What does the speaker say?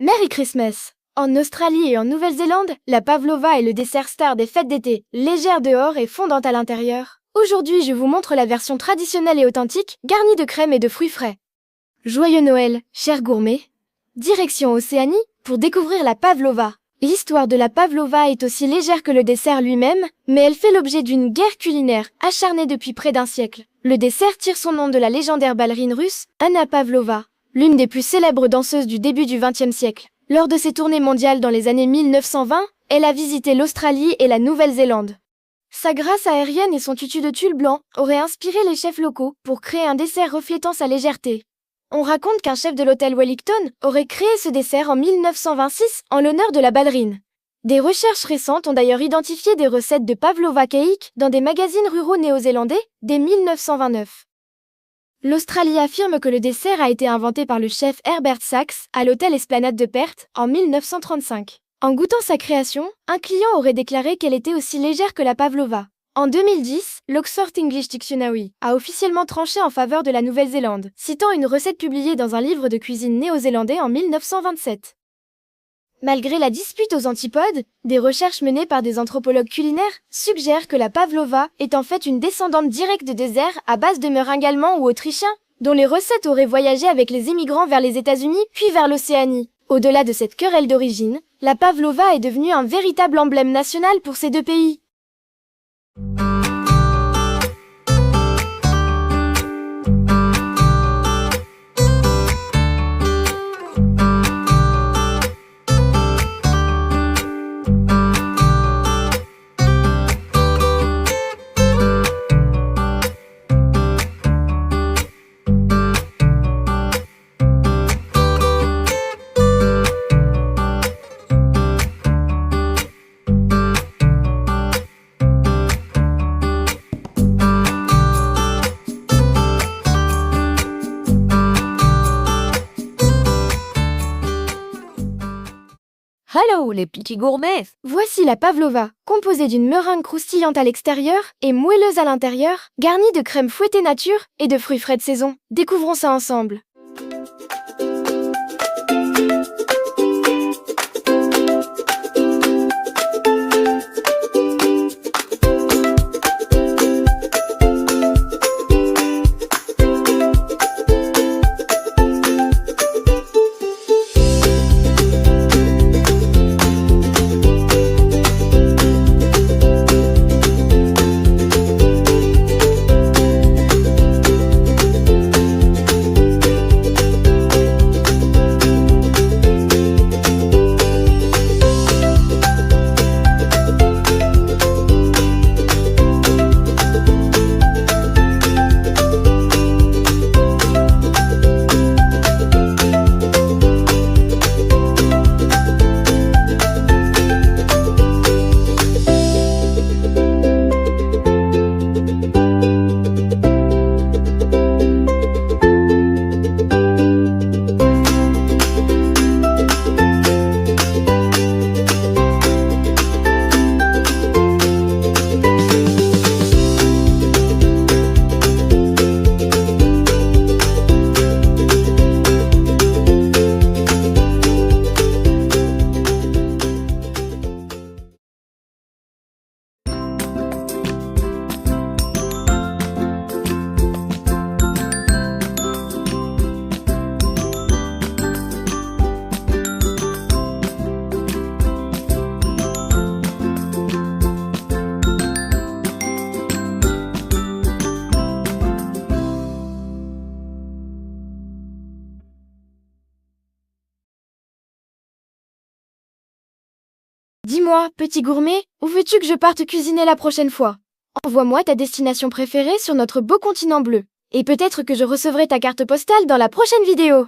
Merry Christmas! En Australie et en Nouvelle-Zélande, la pavlova est le dessert star des fêtes d'été, légère dehors et fondante à l'intérieur. Aujourd'hui, je vous montre la version traditionnelle et authentique, garnie de crème et de fruits frais. Joyeux Noël, chers gourmets! Direction Océanie, pour découvrir la pavlova. L'histoire de la pavlova est aussi légère que le dessert lui-même, mais elle fait l'objet d'une guerre culinaire acharnée depuis près d'un siècle. Le dessert tire son nom de la légendaire ballerine russe, Anna Pavlova, l'une des plus célèbres danseuses du début du XXe siècle. Lors de ses tournées mondiales dans les années 1920, elle a visité l'Australie et la Nouvelle-Zélande. Sa grâce aérienne et son tutu de tulle blanc auraient inspiré les chefs locaux pour créer un dessert reflétant sa légèreté. On raconte qu'un chef de l'hôtel Wellington aurait créé ce dessert en 1926 en l'honneur de la ballerine. Des recherches récentes ont d'ailleurs identifié des recettes de pavlova cake dans des magazines ruraux néo-zélandais dès 1929. L'Australie affirme que le dessert a été inventé par le chef Herbert Sachs à l'hôtel Esplanade de Perth en 1935. En goûtant sa création, un client aurait déclaré qu'elle était aussi légère que la pavlova. En 2010, l'Oxford English Dictionary a officiellement tranché en faveur de la Nouvelle-Zélande, citant une recette publiée dans un livre de cuisine néo-zélandais en 1927. Malgré la dispute aux antipodes, des recherches menées par des anthropologues culinaires suggèrent que la pavlova est en fait une descendante directe de dessert à base de meringues allemands ou autrichiens, dont les recettes auraient voyagé avec les immigrants vers les États-Unis puis vers l'Océanie. Au-delà de cette querelle d'origine, la pavlova est devenue un véritable emblème national pour ces deux pays. Hello les petits gourmets! Voici la pavlova, composée d'une meringue croustillante à l'extérieur et moelleuse à l'intérieur, garnie de crème fouettée nature et de fruits frais de saison. Découvrons ça ensemble. Dis-moi, petit gourmet, où veux-tu que je parte cuisiner la prochaine fois? Envoie-moi ta destination préférée sur notre beau continent bleu. Et peut-être que je recevrai ta carte postale dans la prochaine vidéo.